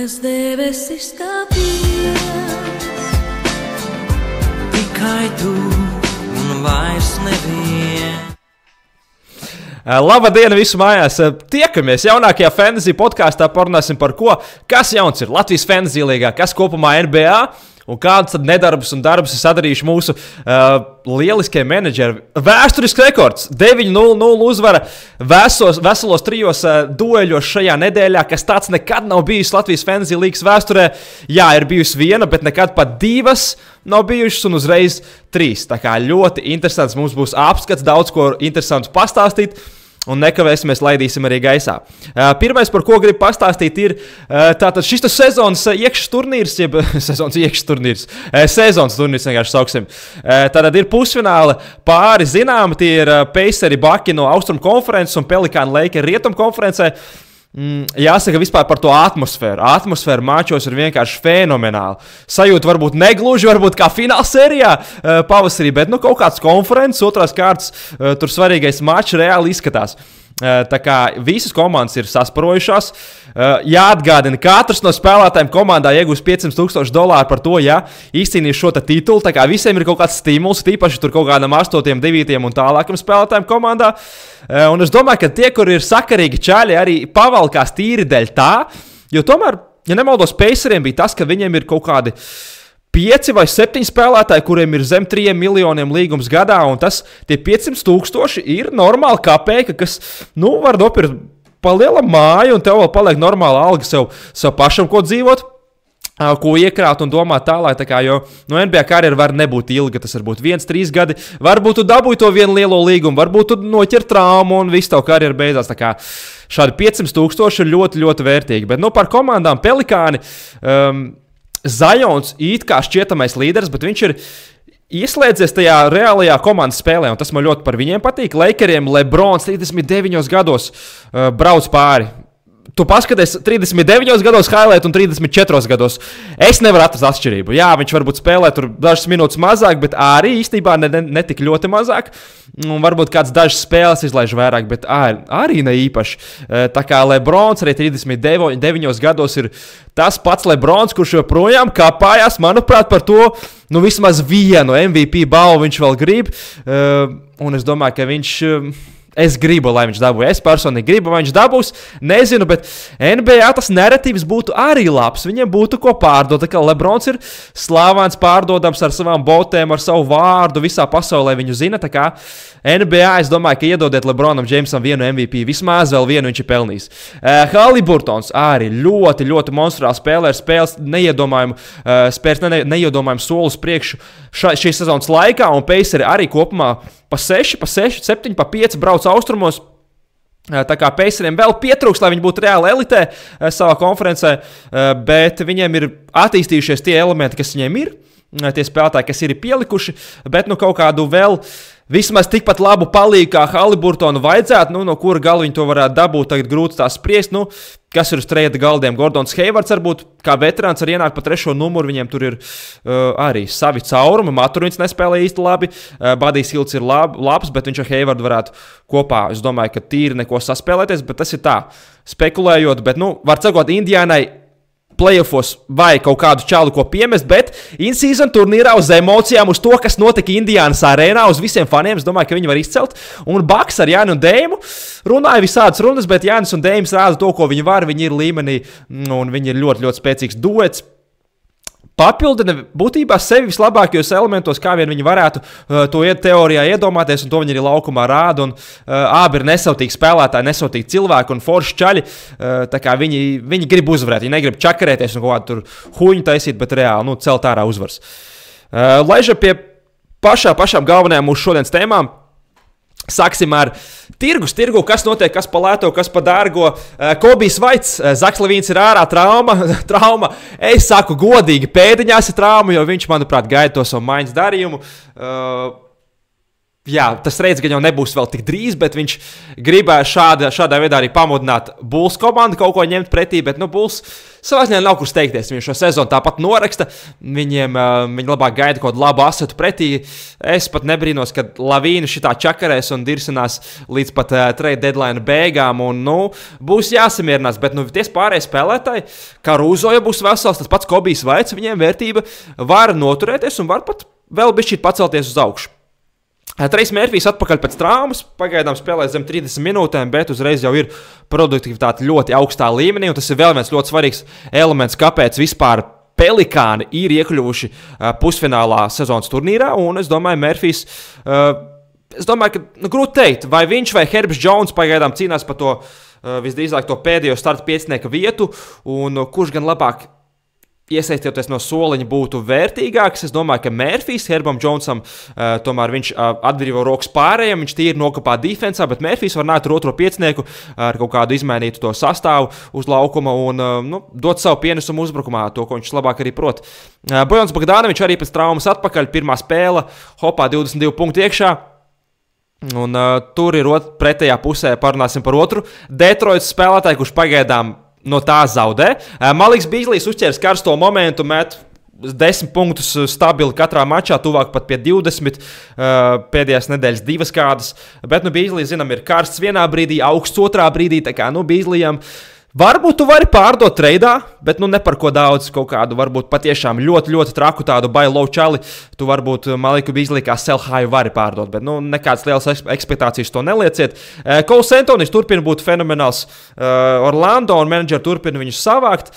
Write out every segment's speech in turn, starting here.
Mans debesis skapījās, tikai tu un vairs nevien. Labdien, visu mājās! Tiekamies jaunākajā fantasy podkāstā, parunāsim par ko, kas jauns ir Latvijas fantasy līgā, kas kopumā NBA un kādas tad nedarbus un darbus ir sadarījuši mūsu lieliskie menedžeri. Vēsturisks rekords, 9-0 uzvara veselos trijos dueļos šajā nedēļā, kas tāds nekad nav bijis Latvijas fantasy līgas vēsturē. Jā, ir bijusi viena, bet nekad pat divas nav bijušas un uzreiz trīs. Tā kā ļoti interesants, mums būs apskats, daudz ko interesantu pastāstīt. Un nekavēsimies, laidīsim arī gaisā. Pirmais, par ko gribu pastāstīt, ir tātad šis sezonas iekšas turnīrs, jeb sezonas turnīrs vienkārši sauksim. Tātad ir pusfināli pāri zināmi, tie ir Paceri Baki no Austrum konferences un Pelikāni Lakeri Rietum konferencē. Jāsaka vispār par to atmosfēru. Atmosfēra mačos ir vienkārši fenomenāla. Sajūta varbūt negluži, varbūt kā fināla sērijā pavasarī, bet kaut kāds konferences, otrās kārtas, tur svarīgais mačs reāli izskatās. Tā kā visas komandas ir sasparojušās. Jāatgādina, katrs no spēlētājiem komandā iegūs $500,000 par to, ja izcīnīs šo titulu. Tā kā visiem ir kaut kāds stimuls, tīpaši tur kaut kādam 8, 9 un tālākam spēlētājiem komandā. Un es domāju, ka tie, kur ir sakarīgi čaļi, arī pavalkās tīri dēļ tā, jo tomēr, ja nemaldos, Paceriem bija tas, ka viņiem ir kaut kādi 5 vai 7 spēlētāji, kuriem ir zem 3 miljoniem līgums gadā, un tie 500,000 ir normāli kapēka, kas, var nopirkt pa lielam māju, un tev vēl paliek normāla alga sev pašam, ko dzīvot, ko iekrāt un domāt tālāk, jo NBA karjera var nebūt ilga, tas var būt 1-3 gadi, varbūt tu dabūji to vienu lielo līgumu, varbūt tu noķer traumu un viss tavu karjeru beidzās, tā kā šādi 500,000 ir ļoti, ļoti vērtīgi, bet par komandām Pelikāni, Zajons it kā šķietamais līderis, bet viņš ir ieslēdzies tajā reālajā komandas spēlē, un tas man ļoti par viņiem patīk. Lakeriem LeBrons 39 gados brauc pāri. Tu paskaties 39 gados highlight un 34 gados. Es nevaru atrast atšķirību. Jā, viņš varbūt spēlē tur dažas minūtes mazāk, bet arī īstenībā ne tik ļoti mazāk. Un varbūt kāds dažas spēles izlaiž vairāk, bet arī ne īpaši. Tā kā LeBrons arī 39 gados ir tas pats LeBrons, kurš joprojām kāpājās, manuprāt, par to, vismaz vienu MVP balvu viņš vēl grib. Un es domāju, ka viņš... Es gribu, lai viņš dabūja. Es personīgi gribu, vai viņš dabūs. Nezinu, bet NBA tas narratīvs būtu arī labs. Viņiem būtu ko pārdot. Tā kā LeBrons ir slavens, pārdodams ar savām botēm, ar savu vārdu. Visā pasaulē viņu zina. Tā kā NBA, es domāju, ka iedodiet LeBronam Jamesam vienu MVP. Vismaz vēl vienu viņš ir pelnījis. Haliburtons arī ļoti, ļoti monstrāli spēlē. Spēles neiedomājumu soli uz priekšu šīs sezonas laikā. Un Paceri arī kopumā pa 6, 7, 5 brauc austrumos. Tā kā Paceriem vēl pietrūks, lai viņi būtu reāli elitē savā konferencē, bet viņiem ir attīstījušies tie elementi, kas viņiem ir, tie spēlētāji, kas ir pielikuši, bet kaut kādu vēl vismaz tikpat labu palīgu kā Haliburtonu vajadzētu, no kura gala viņi to varētu dabūt, tagad grūti tā spriest, kas ir uz trejata galdiem. Gordons Haywards varbūt kā veterāns var ienākt pa 3. numuru, viņiem tur ir arī savi caurumi, Maturins nespēlē īsti labi, Budijs Hilds ir labs, bet viņš ar Haywardu varētu kopā, es domāju, ka tīri neko saspēlēties, bet tas ir tā, spekulējot, bet, var sakot, Indiānai playoffos vai kaut kādu čālu, ko piemest, bet in-season turnīrā uz emocijām, uz to, kas notika Indiānas arēnā, uz visiem faniem, es domāju, ka viņi var izcelt. Un Baks ar Jānu un Dēmu runāja visādas runas, bet Jānis un Dēms rāda to, ko viņi var, viņi ir līmenī, un viņi ir ļoti, ļoti spēcīgs duets. Papildina būtībā sevi vislabākajos elementos, kā vien viņi varētu to teorijā iedomāties, un to viņi arī laukumā rāda. Un abi ir nesautīgi spēlētāji, nesautīgi cilvēki un forši čaļi. Tā kā viņi grib uzvarēt, viņi negrib čakarēties un kaut kādu tur huņu taisīt, bet reāli celt ārā uzvaras. Laižam pie pašām galvenajām mūsu šodienas tēmām. Sāksim ar tirgu, kas notiek, kas pa lēto, kas pa dārgo. Kobijs Vaits, Zaks Levīns ir ārā, trauma. Es saku godīgi, pēdiņās ir trauma, jo viņš, manuprāt, gaida to savu maiņas darījumu. jā, tas reiz gan jau nebūs vēl tik drīz, bet viņš gribēja šādā veidā arī pamudināt Bulls komandu kaut ko ņemt pretī, bet, Bulls savā ziņā nav kur steigties. Viņi šo sezonu tāpat noraksta, viņi labāk gaida kaut kādu labu asetu pretī. Es pat nebrīnos, ka Lavīna šitā čakarēs un dirsinās līdz pat trade deadline beigām, un, būs jāsamierinās, bet, tie pārējie spēlētāji, kā Rūzo, ja būs vesels, tas pats Kobijs Vaits, viņiem vērtība var noturēties un var pat vēl bišķīt pacelties uz augšu. Trejs Mērfijs atpakaļ pēc traumas, pagaidām spēlē zem 30 minūtēm, bet uzreiz jau ir produktivitāte ļoti augstā līmenī, un tas ir vēl viens ļoti svarīgs elements, kāpēc vispār Pelikāni ir iekļuvuši pusfinālā sezonas turnīrā, un es domāju, Mērfijs, ka grūti teikt, vai viņš vai Herbs Jones pagaidām cīnās par to visdrīzāk to pēdējo starta piecinieka vietu, un kurš gan labāk iesaistīties no soliņa būtu vērtīgāks. Es domāju, ka Mērfijs, Herbam Jonesam, tomēr viņš atbrīvo rokas pārējiem, viņš tīri nokopā defensā, bet Mērfijs var nākt ar otro piecinieku ar kaut kādu izmainītu to sastāvu uz laukuma un dot savu pienesumu uzbrukumā, to, ko viņš labāk arī prot. Bojans Bogdanovičs arī pēc traumas atpakaļ, pirmā spēle, hopā 22 punktu iekšā. Un tur ir pretējā pusē, parunāsim par otru Detroitas spēlētāju, kurš pagaidām no tā zaudē. Maliks Bīzlijs uzķērs karsto momentu, met 10 punktus stabili katrā mačā, tuvāk pat pie 20, pēdējās nedēļas 2 kādas. Bet Bīzlijs, zinām, ir karsts vienā brīdī, augsts otrā brīdī, tā kā Bīzlijam varbūt tu vari pārdot treidā, bet ne par ko daudz, kaut kādu varbūt patiešām ļoti, ļoti traku tādu buy low čali, tu varbūt Maliku Bīzlī kā sell high vari pārdot, bet nekādas lielas ekspektācijas to nelieciet. Kols Antonis turpina būt fenomenāls Orlando un menedžeri turpina viņus savākt.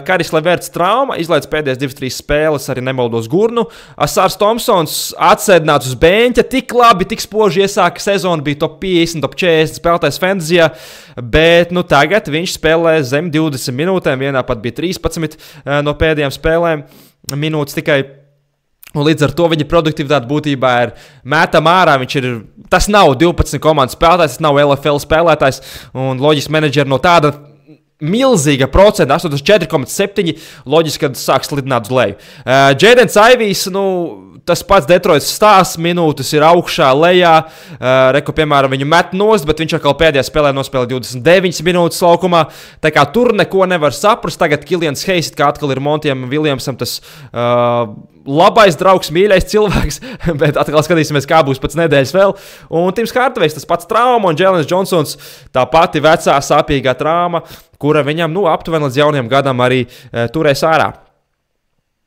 Karis Leverts trauma, izlaiž pēdējās 2-3 spēles, arī nemaldos Gurnu. Asārs Thompsons atsēdināts uz beņķa, tik labi, tik spoži iesāka sezonu, bija top 50, top 40 spēlētājs fantasyjā, bet tagad viņš spēlē zem 20 minūtēm, vienā pat bija 13 no pēdējām spēlēm minūtes tikai. Un līdz ar to viņa produktivitāte būtībā ir mētama ārā. Tas nav 12 komandas spēlētājs, tas nav LFL spēlētājs, un loģiski menedžeri no tāda milzīga procenta, 84,7, loģiski, kad sāk slidināt uz leju. Jadens Ivijs, tas pats Detroitas stāsts, minūtes ir augšā, lejā. Reku, piemēram, viņu met nost, bet viņš atkal pēdējā spēlē nospēlē 29 minūtes laukumā. Tā kā tur neko nevar saprast. Tagad Kilians Hayes, kā atkal ir Montijam Williamsam, tas labais draugs, mīļais cilvēks, bet atkal skatīsimies, kā būs pēc nedēļas vēl. Un Tims Hardavejs, tas pats trauma, un Jēlens Džonsons, tā pati vecā sāpīgā trauma, kura viņam, aptuveni līdz jauniem gadam arī turēs ārā.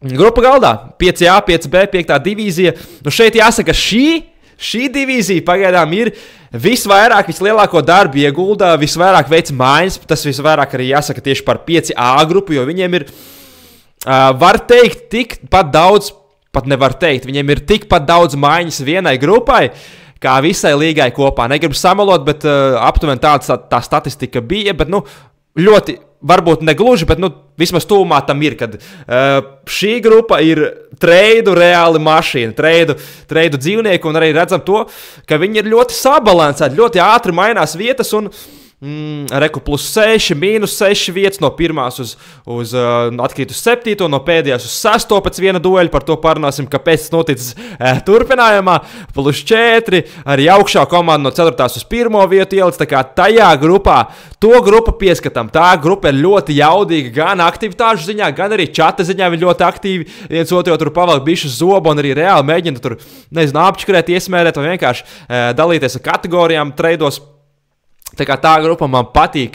Grupa galdā, 5A, 5B, 5. divīzija. Šeit jāsaka, šī divīzija pagaidām ir visvairāk, vislielāko darbu ieguldā, visvairāk veids mājas, tas visvairāk arī jāsaka tieši par 5A grupu, jo viņiem ir, var teikt, tikpat daudz, pat nevar teikt, viņiem ir tikpat daudz mājas vienai grupai, kā visai līgai kopā. Negribu samalot, bet aptuveni tā statistika bija, bet, ļoti, varbūt ne gluži, bet vismaz tūmā tam ir, kad šī grupa ir treidu reāli mašīna, treidu dzīvnieku, un arī redzam to, ka viņi ir ļoti sabalansēti, ļoti ātri mainās vietas, un reku plus 6, mīnus 6 vietas no pirmās uz atkrīt uz 7, no pēdējās uz 6 pēc viena dueļa, par to parunāsim, kāpēc tas noticis turpinājumā, plus 4, arī augšā komanda no 4. uz 1. vietu ielic, tā kā tajā grupā, to grupu pieskatām, tā grupa ir ļoti jaudīga, gan aktivitāšu ziņā, gan arī čata ziņā viņi ļoti aktīvi, viens otru tur pavalk bišķu zobu un arī reāli mēģina tur, apčakarēt, iesmērēt vai vienkārši dalīties ar kategorijām treidos. Tā kā tā grupa man patīk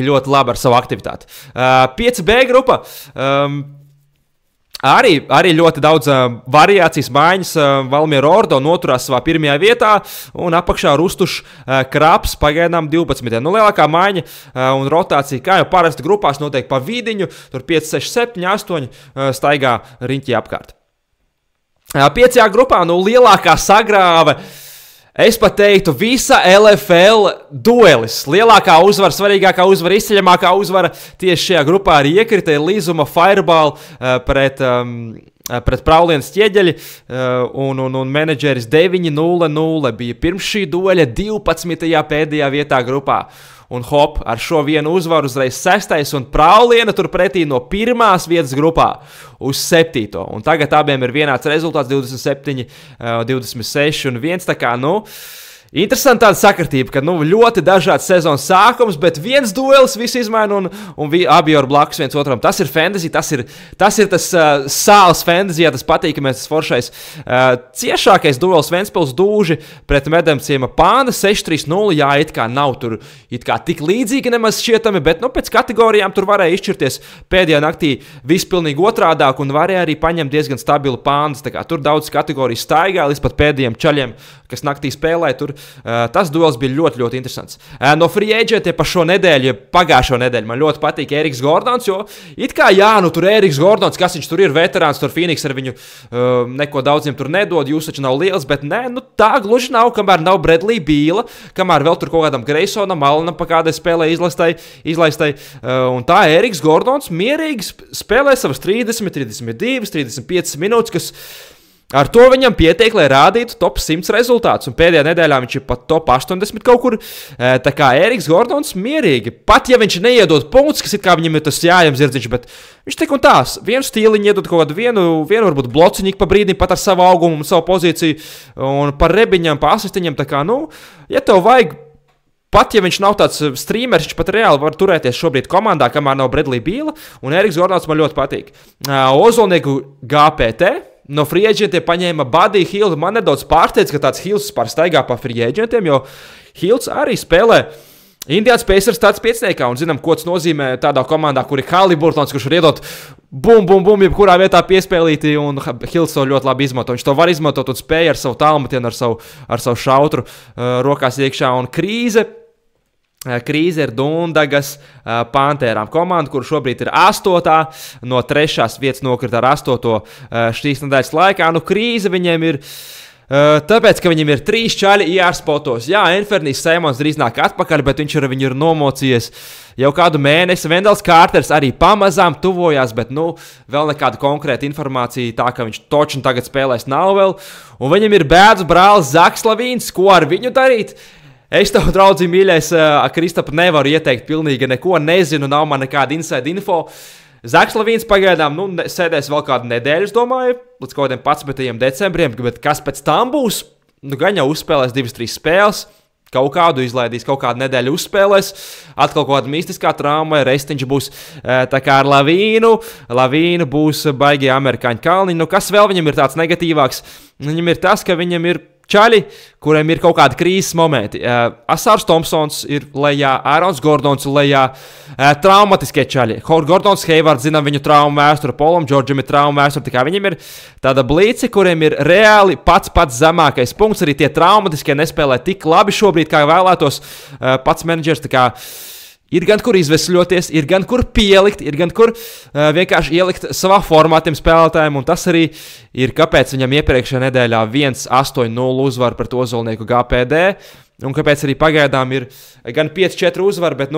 ļoti labi ar savu aktivitāti. 5B grupa, arī ļoti daudz variācijas maiņas. Valmiera Ordo noturās savā pirmajā vietā, un apakšā Rustušs Kraps pagaidām 12. Lielākā maiņa un rotācija, kā jau parasti grupās, notiek pa vidiņu, tur 5, 6, 7, 8 staigā riņķī apkārt. 5. grupā, lielākā sagrāve. Es pat teiktu, visa LFL duelis, lielākā uzvara, svarīgākā uzvara, izceļamākā uzvara tieši šajā grupā arī iekrita Līzuma Fireball pret pret Praulienas ķieģeļi, un menedžeris 9-0-0 bija pirms šī dueļa 12. pēdējā vietā grupā. Un hop, ar šo vienu uzvaru uzreiz 6. un Prauliena turpretī no 1. vietas grupā uz 7. Un tagad abiem ir vienāds rezultāts 27, 26 un 1. Tā kā, interesanti tāda sakartība, ka ļoti dažāds sezonas sākums, bet viens duelis visu izmaina un abi jau ir blakus viens otram. Tas ir fantasy, tas ir tas sāls fantasy, tas patīkamais, tas foršais. Ciešākais duelis Ventspils Dūži pret Medemciema Pāna 6-3-0. Jā, it kā nav tur tik līdzīgi nemaz šķietami, bet pēc kategorijām tur varēja izšķirties pēdējā naktī viss pilnīgi otrādāk un varēja arī paņemt diezgan stabilu Pānas. Tā kā tur daudz kategorijas staigā līdz pat pēdējiem čaļiem, kas naktī spēlēja. Tur tas duels bija ļoti, ļoti interesants. No free agentiem par šo nedēļu, pagājušo nedēļu, man ļoti patīk Eriks Gordons, jo it kā tur Eriks Gordons, kas viņš tur ir, veterāns, tur Phoenix ar viņu neko daudziem tur nedod, jūs taču nav liels, bet nē, tā gluži nav, kamēr nav Bradley Beala, kamēr vēl tur kaut kādam Greysonam, Allenam pa kādai spēlē izlaistai, un tā Eriks Gordons mierīgi spēlē savas 30, 32, 35 minūtes, kas ar to viņam pietiek, lai rādītu top 100 rezultātus. Un pēdējā nedēļā viņš ir pat top 80 kaut kur. Tā kā Eriks Gordons mierīgi. Pat ja viņš neiedod punktus, kas it kā viņam ir tas jājam zirdziņš, bet viņš tik un tās. Vienu stīliņu iedod kaut kādu vienu varbūt blociņu pa brīdim, pat ar savu augumu un savu pozīciju. Un par rebiņām, pa asistiņiem. Tā kā, ja tev vajag, pat ja viņš nav tāds streamers, viņš pat reāli var turēties šobrīd komandā, kamēr nav Bradley Beala. Un Eriks Gordons man ļoti patīk. Ozolnieku GPT. No free agentiem paņēma Buddy Hield. Man nedaudz pārsteidz, ka tāds Hilds pārsteigā pa free agentiem, jo Hilds arī spēlē Indians Pacers tāds piecniekā. Un zinām, ko tas nozīmē tādā komandā, kur ir Haliburtons, kurš var iedot bum, jebkurā vietā piespēlīti. Un Hilds to ļoti labi izmanto. Viņš to var izmantot un spēja ar savu tālmetienu, ar savu šautru rokās iekšā. Un Krīze ir Dundagas Pantērām komanda, kur šobrīd ir 8. no 3. vietas nokrita ar 8. šīs nedēļas laikā. Krīze viņiem ir tāpēc, ka viņiem ir 3 čaļi IR spotos. Jā, Anthony's Simons drīz nāk atpakaļ, bet viņš ar viņu ir nomocījies jau kādu mēnesi. Vendels Kārters arī pamazām tuvojās, bet vēl nekāda konkrēta informācija tā, ka viņš točni tagad spēlēs nav vēl. Un viņam ir bēdzu brālis Zaks Lavīns, ko ar viņu darīt? Es tev, draugi, mīļais, Kristapa, nevaru ieteikt pilnīgi neko, nezinu, nav man nekāda inside info. Zaks Lavīns pagaidām sēdēs vēl kādu nedēļu, domāju, līdz kaut kādiem 11. decembrim, bet kas pēc tam būs? Gan jau uzspēlēs 2-3 spēles, kaut kādu izlaidīs, kaut kādu nedēļu uzspēlēs, atkal kaut kāda mistiskā trauma, Restiņš būs tā kā ar Lavīnu būs baigi amerikāņu kalniņi. Kas vēl viņam ir tāds negatīvāks? Viņam ir tas, ka viņam ir čaļi, kuriem ir kaut kādi krīzes momenti. Asārs Thompsons ir lejā, Ārons Gordons ir lejā, traumatiskie čaļi. Gordons Heivards, zinām viņu traumu vēsturi, Polam Džordžam ir traumu vēsturi, tā kā viņiem ir tāda blīci, kuriem ir reāli pats zemākais punkts, arī tie traumatiskie nespēlē tik labi šobrīd, kā vēlētos pats menedžers, tā kā ir gan kur izvesļoties, ir gan kur pielikt, ir gan kur vienkārši ielikt savā formā tiem spēlētājiem, un tas arī ir, kāpēc viņam iepriekšējā nedēļā 1-8-0 uzvar pret Ozolnieku GPD, un kāpēc arī pagaidām ir gan 5-4 uzvar, bet,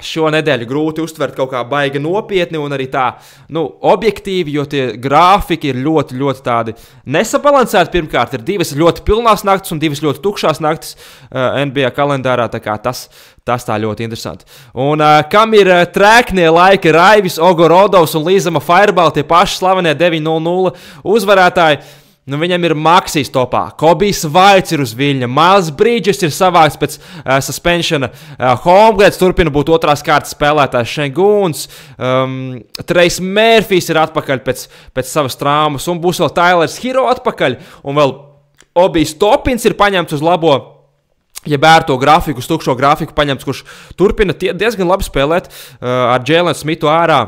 šo nedēļu grūti uztvert kaut kā baigi nopietni un arī tā, objektīvi, jo tie grafiki ir ļoti, ļoti tādi nesabalansēti. Pirmkārt, ir 2 ļoti pilnās naktis un 2 ļoti tukšās naktis NBA kalendārā, tā kā tas tā ļoti interesanti. Un kam ir trēknie laiki Raivis Ogorodovs un Līzama Fireball, tie paši slavenie 9-0-0 uzvarētāji, viņam ir Maksīs topā, Kobijs Vaits ir uz viļņa, Miles Bridges ir savāks pēc suspensiona, Holmgrens turpina būt otrās kārtas spēlētājs, Šenguns, Trejs Mērfijs ir atpakaļ pēc savas traumas, un būs vēl Tylers Hero atpakaļ, un vēl Obijs Topins ir paņemts uz labo, ja bērto grafiku, uz tukšo grafiku paņemts, kurš turpina diezgan labi spēlēt ar Jalen Smithu ārā.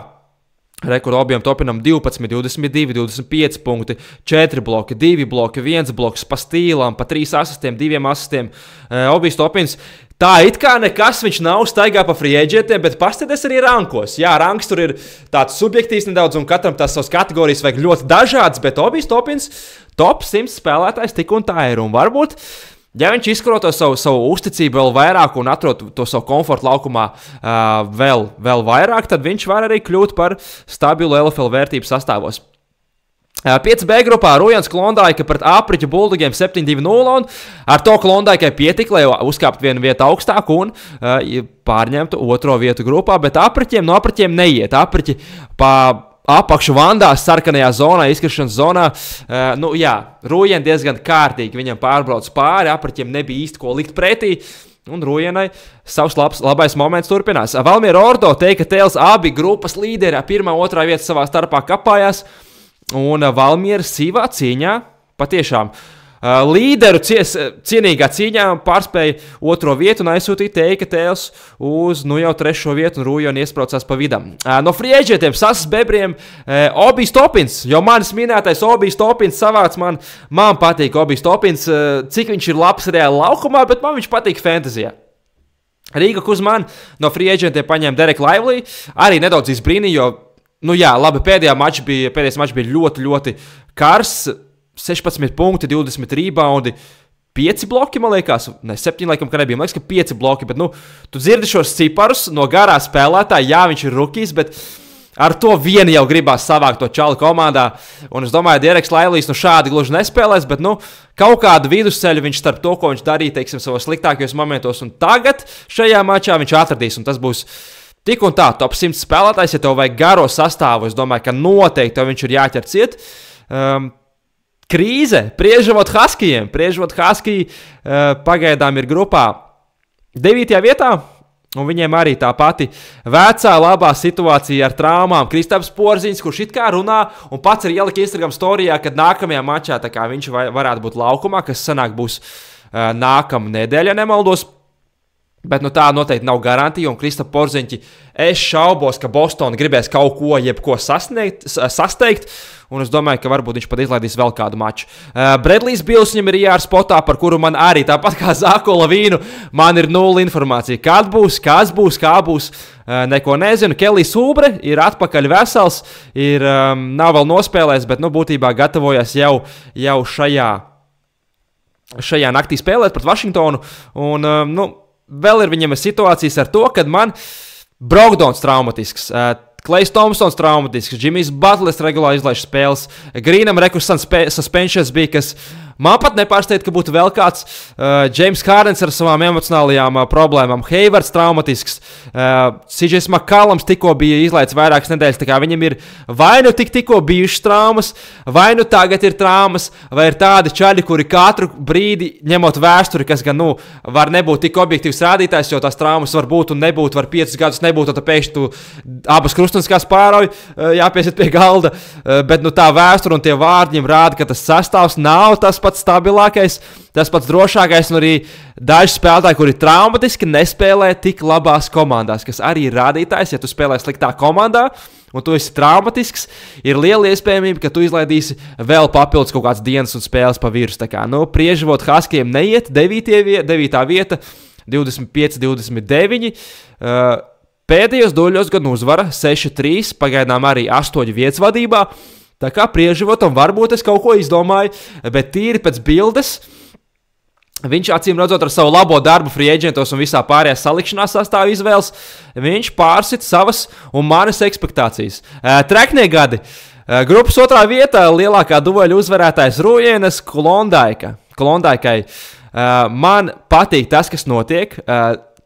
Rekordu objām Topinam 12, 22, 25 punkti, 4 bloki, 2 bloki, 1 bloks pa stīlām, pa 3 asistiem, 2 asistiem. Obijs Topins. Tā it kā nekas viņš nav staigā pa free agentiem, bet paskaties arī rankos. Jā, ranks tur ir tāds subjektīvs nedaudz, un katram tās savas kategorijas vajag ļoti dažādas, bet Obijs Topins top 100 spēlētājs tik un tā ir. Un varbūt, ja viņš izkroto savu uzticību vēl vairāk un atrod to savu komfortu laukumā vēl vairāk, tad viņš var arī kļūt par stabilu LFL vērtības sastāvos. 5B grupā Rujans Klondaika pret Apriķu Buldogiem 7-2-0, un ar to Klondaikai pietika, lai uzkāptu vienu vietu augstāk un pārņemtu otro vietu grupā, bet Apriķiem no Apriķiem neiet. Apriķi pa apakšu vandās sarkanajā zonā, izkrišanas zonā, Rujan diezgan kārtīgi viņam pārbrauc pāri, Apriķiem nebija īsti ko likt pretī, un Rujanai savs labais moments turpinās. Valmiera Ordo teica, ka Tēls abi grupas līderi, pirmā, otrā vieta savā starpā kapājās, un Valmiera sīvā cīņā, patiešām līderu cienīgā cīņā pārspēja otro vietu un aizsūtīja Teika Tēls uz jau trešo vietu, un Rujoni iespraucās pa vidam. No frieģietiem, Sasas Bebriem, Obijs Topins, jau manis minētais Obijs Topins savāc man patīk Obijs Topins, cik viņš ir labs reāli laukumā, bet man viņš patīk fantasijā. Rīga Kuzman no frieģietiem paņēma Dereku Lively, arī nedaudz izbrīnīja, jo labi, pēdējais mačs bija ļoti, ļoti kars, 16 punkti, 20 rebound, 5 bloki, man liekas, ne, 7 laikam, ka nebija, man liekas, ka 5 bloki, bet, tu dzirdi šos ciparus no garā spēlētāja, viņš ir rookies, bet ar to vien jau gribās savākt to čalu komandā, un es domāju, Dereks Lively šādi gluži nespēlēs, bet, kaut kādu vidusceļu viņš starp to, ko viņš darīja, teiksim, savos sliktākajos momentos, un tagad šajā mačā viņš atradīs, un tas būs tik un tā, top 100 spēlētājs, ja tev vajag garo sastāvu, es domāju, ka noteikti tev viņš ir jāķer ciet. Krīze, Priežavot Haskijiem. Priežavot Haskiji pagaidām ir grupā 9. vietā, un viņiem arī tā pati vecā labā situācija ar traumām. Kristaps Porziņš, kurš it kā runā, un pats ir ielika Instagram storijā, kad nākamajā mačā tā kā viņš varētu būt laukumā, kas sanāk būs nākamā nedēļa, nemaldos. Bet tā noteikti nav garantija, un Kristapa Porziņķi, es šaubos, ka Bostona gribēs kaut ko, jebko sasteigt, un es domāju, ka varbūt viņš pat izlaidīs vēl kādu maču. Bredlijs Bils viņam ir jāspotā, par kuru man arī, tāpat kā Zāko Lavīnu, man ir nulle informācija. Kad būs, kas būs, kā būs, neko nezinu. Kelijs Ubre ir atpakaļ vesels, nav vēl nospēlējis, bet būtībā gatavojas jau šajā naktī spēlēt pret Vašingtonu, un vēl ir viņam situācijas ar to, kad man Brogdons traumatisks, Klejs Thompsons traumatisks, Jimmys Butlers regulāri izlaiž spēles, Greenam suspensions bija, kas man pat nepārsteidz, ka būtu vēl kāds James Hardens ar savām emocionālajām problēmām, Haywards traumatisks, CJs McCallums tikko bija izlaists vairākas nedēļas, tā kā viņam ir vai tikko bijušas traumas, vai tagad ir traumas, vai ir tādi čaļi, kuri katru brīdi ņemot vēsturi, kas gan, var nebūt tik objektīvs rādītājs, jo tās traumas var būt un nebūt, var 5 gadus nebūt, un tad pēkšņi tu abas krustuniskās pārauj, jāpiesiet pie galda, bet tā vēsture un tie vārdi viņam rāda, ka tas sastāvs nav tas pats stabilākais, tas pats drošākais, un arī daži spēlētāji, kuri traumatiski nespēlē tik labās komandās, kas arī ir rādītājs, ja tu spēlē sliktā komandā, un tu esi traumatisks, ir liela iespējamība, ka tu izlaidīsi vēl papildus kaut kādas dienas un spēles pa virs. Tā kā, Priežavot Haskijiem neiet, 9. vieta, 25-29, pēdējos duļos gan uzvara 6-3, pagaidām arī 8 vietas vadībā. Tā kā Priežavotam varbūt es kaut ko izdomāju, bet tīri pēc bildes viņš acīm redzot ar savu labo darbu free agentos un visā pārējā salikšanā sastāvu izvēles, viņš pārsit savas un manas ekspektācijas. Treknie gadi. Grupas otrā vietā lielākā dueļa uzvarētājs Rujenas Klondaikai. Man patīk tas, kas notiek.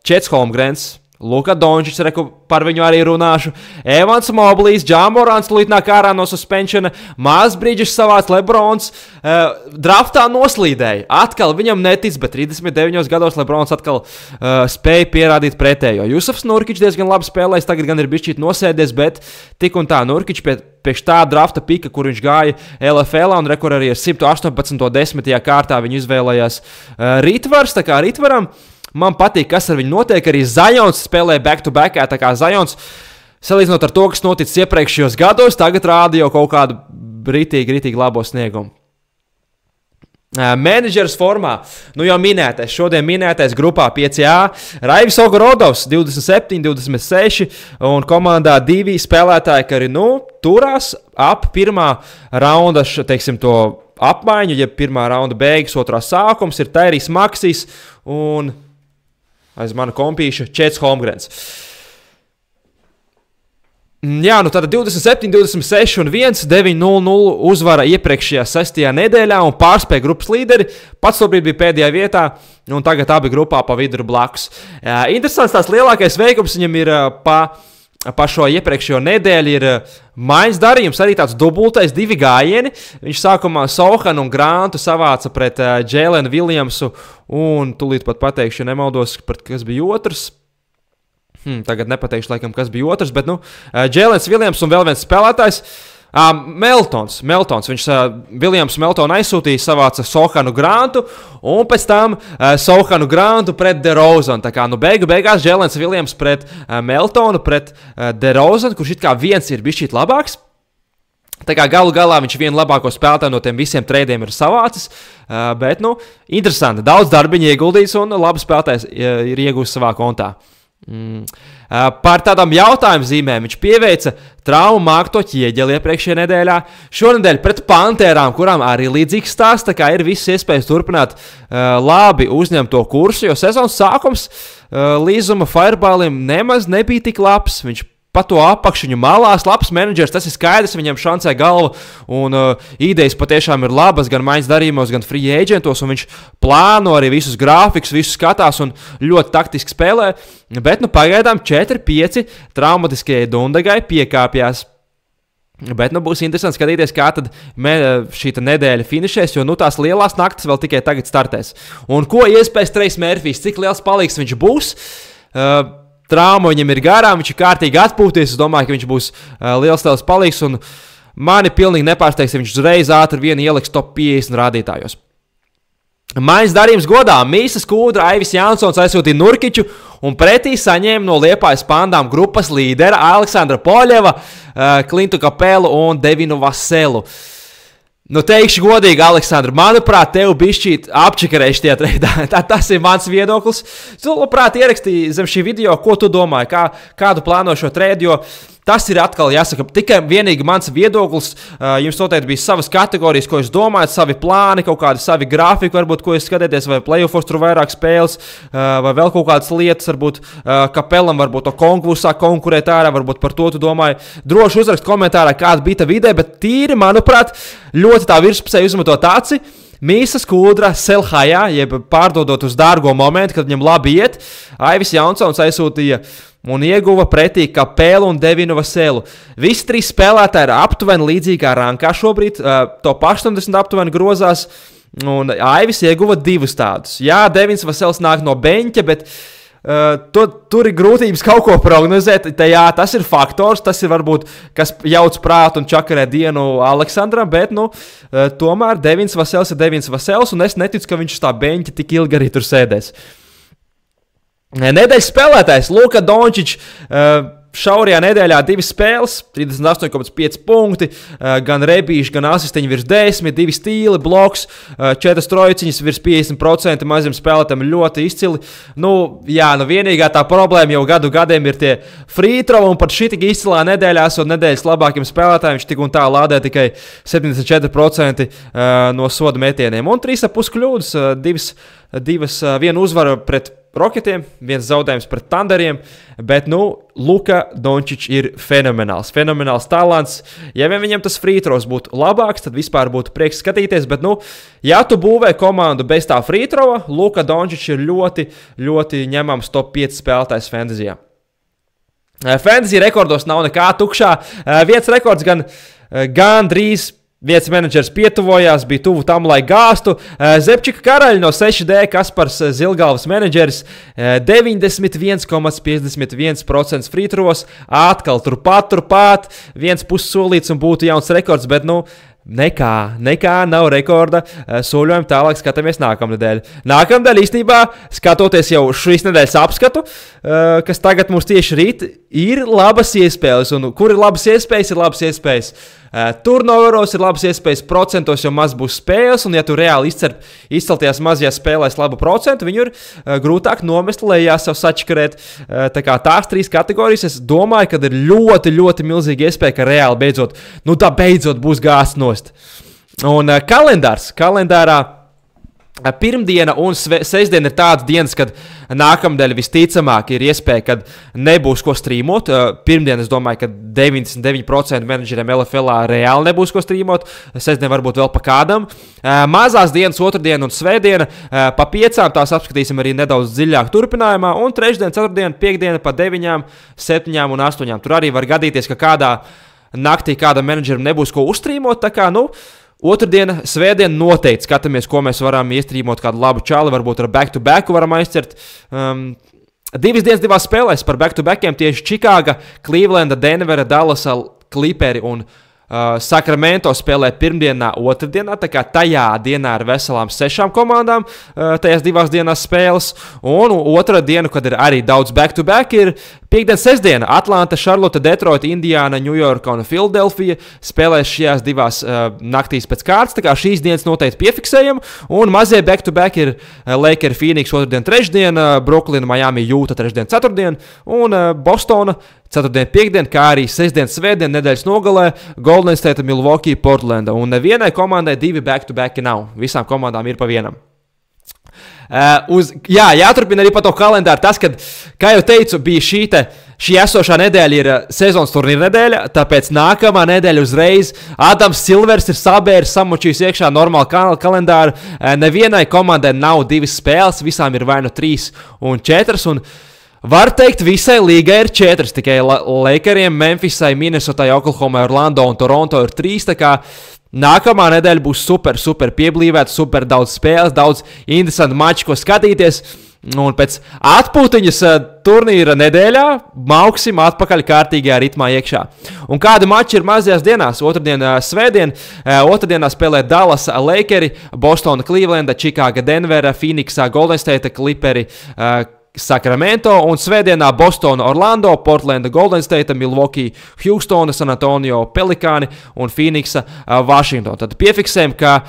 Čets Holmgrens, Luka Dončičs, par viņu arī runāšu. Evans Moblīs, Džamorants tūlīt nāk ārā no suspensiona. Mazbridžs savāc, Lebrons draftā noslīdēja. Atkal viņam netic, bet 39 gados Lebrons atkal spēja pierādīt pretējo. Jusufs Nurkičs diezgan labi spēlējis, tagad gan ir bišķīt nosēdies, bet tik un tā Nurkičs pēc tā drafta pika, kur viņš gāja LFL, un rekur arī ar 118. kārtā viņu izvēlējās Ritvars, tā kā Ritvaram. Man patīk, kas ar viņu notiek. Arī Zajons spēlē back-to-backā. Tā kā Zajons, salīdzinot ar to, kas noticis iepriekšējos gados, tagad rāda jau kaut kādu ritīgi labo sniegumu. Menedžers formā, jau minētais, šodien minētais grupā 5A, Raivis Ogorodovs 27, 26 un komandā 2 spēlētāji, ka arī turās ap pirmā raunda, teiksim to apmaiņu, ja pirmā raunda beigas, otrā sākums ir Tairijs Maksijs un aiz mana kompīša Čets Holmgrens. Jā, nu tāda 27, 26 un 1, 9-0 uzvara iepriekšējā 6. nedēļā un pārspēja grupas līderi. Pats tobrīd bija pēdējā vietā, un tagad abi grupā pa vidu blakus. Interesants tās lielākais veikums viņam ir pa šo iepriekšējo nedēļu ir maiņas darījums, arī tāds dubultais 2 gājieni. Viņš sākumā Sohanu un Grantu savāca pret Jēlenu Viljamsu un tūlīt pat pateikšu, ja nemaldos, pret kas bija otrs. Tagad nepateikšu, laikam, kas bija otrs, bet, Jēlens Viljams un vēl viens spēlētājs, Meltons. Viņš Viljams Meltonu aizsūtīja, savāca Sohanu Grantu, un pēc tam Sohanu Grantu pret DeRozanu. Tā kā, beigās Jēlens Viljams pret Meltonu, pret DeRozanu, kurš it kā viens ir bišķīt labāks. Tā kā galu galā viņš vienu labāko spēlētāju no tiem visiem treidiem ir savācis, bet, interesanti, daudz darbiņu ieguldījis un labi spēlētājs ir iegūst savā kontā. Par tādām jautājumu zīmēm viņš pieveica traumu Mākto Ķieģeli iepriekšējā nedēļā. Šonedēļ pret Pantērām, kurām arī līdzīgs stāsts, tā kā ir visas iespējas turpināt labi uzņemto kursu, jo sezonas sākums Līzuma Fireballim nemaz nebija tik labs. Viņš pa to apakšiņu malās, labs menedžers, tas ir skaidrs, viņam šancē galva, un idejas patiešām ir labas, gan maiņas darījumos, gan free agentos, un viņš plāno arī visus grafikus, visus skatās un ļoti taktiski spēlē, bet pagaidām 4-5 traumatiskajai Dundagai piekāpjās. Bet būs interesanti skatīties, kā tad šī nedēļa finišēs, jo tās lielās naktis vēl tikai tagad startēs. Un ko iespējas Trejs Mērfijs, cik liels palīgs viņš būs? Traumu viņam ir garām, viņš ir kārtīgi atpūties. Es domāju, ka viņš būs liels tēls palīgs. Un mani pilnīgi nepārsteigs, ja viņš uzreiz ātri vienu ieliks top 50 rādītājos. Maiņas darījums godā. Mīsas Kūdra, Aivis Jansons aizsūtīja Nurkiču un pretī saņēma no Liepājas Pandām grupas līdera Aleksandra Poļeva, Klintu Kapelu un Devinu Vaselu. Teikšu godīgi, Aleksandr, manuprāt, tev bišķīt apčikarējuši tie treidā. Tas ir mans viedoklis. Tu, labprāt, ierakstīji zem šī video, ko tu domāji, kādu plāno šo treidu, jo tas ir atkal jāsaka tikai vienīgi mans viedoklis. Jums noteikti bija savas kategorijas, ko jūs domājat, savi plāni, kaut kādi savi grafiki, varbūt, ko jūs skatāties, vai playoffos tur vairāk spēles, vai vēl kaut kādas lietas, varbūt Kapelam, varbūt to konkursā konkurēt ārā, varbūt par to tu domāji. Droši uzrakst komentārā, kāda bija tā vidē, bet tīri, manuprāt, ļoti tā virspusē uzmetot aci. Mīsas Kūdra Selhajā, jeb pārdodot uz dārgo momentu, kad viņam labi iet, Aivis Jansons aizsūtīja un ieguva pretī Kapelu un Devinu Vaselu. Visi trīs spēlētāji ir aptuveni līdzīgā rankā šobrīd, top 80 aptuveni grozās, un Aivis ieguva 2 tādus. Jā, Devins Vasels nāk no beņķa, bet tur ir grūtības kaut ko prognozēt. Jā, tas ir faktors, tas ir varbūt, kas jauc prātu un čakarē dienu Aleksandram, bet, tomēr Devins Vasels ir Devins Vasels, un es neticu, ka viņš uz tā beņķa tik ilgi arī tur sēdēs. Nedēļas spēlētājs Luka Dončičs šaurajā nedēļā 2 spēles, 38,5 punkti, gan rebīši, gan asistiņi virs 10, 2 stīli, bloks, 4 trojciņas virs 50%, maziem spēlētājiem ļoti izcili. Vienīgā tā problēma jau gadiem ir tie free throw, un pat šī tik izcilā nedēļā esot nedēļas labākiem spēlētājiem, viņš tik un tā lādē tikai 74% no soda metieniem, un 3,5 kļūdas, 1 uzvara pret Roketiem, 1 zaudējums pret Thunderiem, bet, Luka Dončičs ir fenomenāls talants. Ja vien viņam tas free throws būtu labāks, tad vispār būtu prieks skatīties, bet, ja tu būvē komandu bez tā free throwa, Luka Dončičs ir ļoti, ļoti ņemams top 5 spēlētājs fantasyjā. Fantasy rekordos nav nekā tukšā. Viens rekords gan drīz viens menedžers pietuvojās, bija tuvu tam, lai gāstu. Zepčika Karaļa no 6D, Kaspars Zilgalvas menedžeris, 91,51% free throws, atkal turpat, 1,5 solīts un būtu jauns rekords, bet, nekā nav rekorda. Soļojam tālāk, skatāmies nākamnedēļ. Nākamnedēļ īstenībā, skatoties jau šīs nedēļas apskatu, kas tagad mums tieši rīt, ir labas iespējas. Un kur ir labas iespējas? Ir labas iespējas turnoveros, ir labas iespējas procentos, jo maz būs spēles. Un ja tu reāli izcelties mazajās spēlēs labu procentu, viņu ir grūtāk nomest, lai jāsav sačkarēt. Tā kā tās 3 kategorijas, es domāju, ka ir ļoti, ļoti milzīga iespēja, ka reāli beidzot būs gāsts nost. Un kalendārā Pirmdiena un sestdiena ir tādas dienas, kad nākamnedēļ visticamāk ir iespēja, kad nebūs ko strīmot. Pirmdien es domāju, ka 99% menedžeriem LFL reāli nebūs ko strīmot. Sestdien varbūt vēl pa kādam. Mazās dienas, otrdiena un svētdiena pa 5, tās apskatīsim arī nedaudz dziļāk turpinājumā. Un trešdiena, ceturtdiena, piekdiena pa 9, 7 un 8. Tur arī var gadīties, ka kādā naktī kādam menedžerim nebūs ko uzstrīmot. Tā kā, otrdiena, svētdiena noteikti skatāmies, ko mēs varam iestrīmot kādu labu čali, varbūt ar back-to-back varam aizcert. 2 dienas 2 spēlēs par back-to-backiem tieši Čikāga, Clevelanda, Denvera, Dallasa, Clipperi un Sacramento spēlē pirmdienā, otrdienā, tā kā tajā dienā ar veselām 6 komandām, tajās 2 dienās spēles, un otrā diena, kad ir arī daudz back-to-back, ir piekdiena, sestdiena, Atlanta, Charlotte, Detroit, Indiana, Ņujorka un Filadelfija spēlēs šajās 2 naktīs pēc kārtas, tā kā šīs dienas noteikti piefiksējam, un mazie back-to-back ir Lakers, Phoenix, otrdiena, trešdiena, Brooklyn, Miami, Utah, trešdiena, ceturtdiena, un Bostona, ceturtdiena, piekdiena, kā arī sestdiena, svētdiena, nedēļas nogalē, Golden State, Milwaukee, Portlanda, un nevienai komandai 2 back-to-back nav, visām komandām ir pa vienam. Jāturpina arī par to kalendāru tas, ka, kā jau teicu, bija šī esošā nedēļa ir sezonas turnīra nedēļa, tāpēc nākamā nedēļa uzreiz Adams Silvers ir sabēris, samučījis iekšā normālu kalendāru. Nevienai komandai nav 2 spēles, visām ir vai nu 3 un 4, un var teikt, visai līgai ir 4, tikai Lakeriem, Memphisai, Minnesotai, Oklahomai, Orlando un Toronto ir 3, tā kā nākamā nedēļa būs super pieblīvēta, super daudz spēles, daudz interesantu maču, ko skatīties. Un pēc atpūtiņas turnīra nedēļā mauksim atpakaļ kārtīgajā ritmā iekšā. Un kādi mači ir mazajās dienās? Otrdiena, svētdien. Otrdienā spēlē Dallas, Lakeri, Bostona, Clevelanda, Čikāga, Denvera, Phoenixā, Golden State, Clipperi, Sacramento, un svētdienā Bostona, Orlando, Portlanda, Golden State, Milwaukee, Houstona, San Antonio, Pelikāni un Phoenixa, Washington. Tad piefiksējam, ka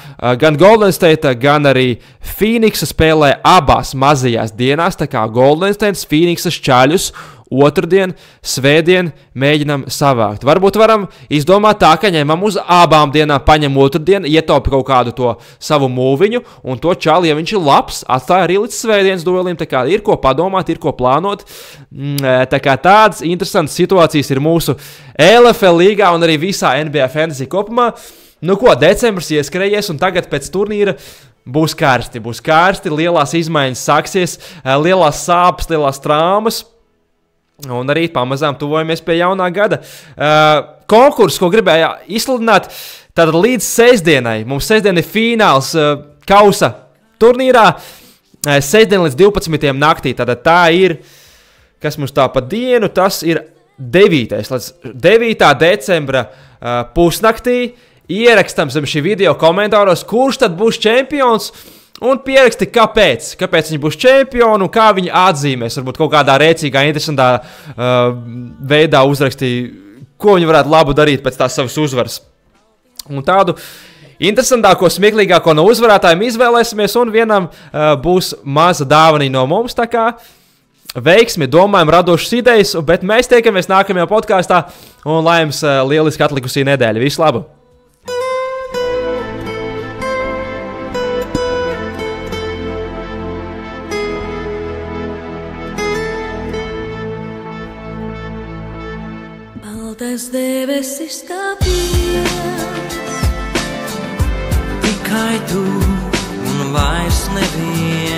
gan Golden State, gan arī Phoenixa spēlē abās mazajās dienās, tā kā Golden State, Phoenixas čaļus otrdien, svētdien mēģinam savākt. Varbūt varam izdomāt tā, ka ņemam uz abām dienām, paņem otrdienu, ietaupi kaut kādu to savu mūviņu, un to čali, ja viņš ir labs, atstāja arī līdz svētdienas duelim, tā kā ir ko padomāt, ir ko plānot. Tā kā tādas interesantas situācijas ir mūsu LFL līgā un arī visā NBA fantasy kopumā. Decembris ieskrējies, un tagad pēc turnīra būs karsti, lielās izmaiņas sāksies, lielās sāpes, lielās traumas. Un arī pamazām tuvojamies pie jaunā gada. Konkurss, ko gribēju izsludināt, tad līdz sestdienai. Mums sestdien ir fināls kausa turnīrā. Sestdien līdz 12. naktī. Tad tā ir, kas mums tā pa dienu, tas ir 9. līdz 9. decembra pusnaktī. Ierakstam zem šī video komentāros, kurš tad būs čempions. Un pieraksti, kāpēc viņi būs čempioni un kā viņi atzīmēs. Varbūt kaut kādā rēcīgā, interesantā veidā uzrakstīja, ko viņi varētu labu darīt pēc tās savas uzvaras. Un tādu interesantāko, smieklīgāko no uzvarētājiem izvēlēsimies, un vienam būs maza dāvaniņa no mums. Tā kā veiksmi, domājam, radošas idejas, bet mēs tiekamies nākamajā podkāstā, un lai jums lieliski atlikusī nedēļa. Visu labu! Tas debesis kāpjas, tikai tu un vairs neviens.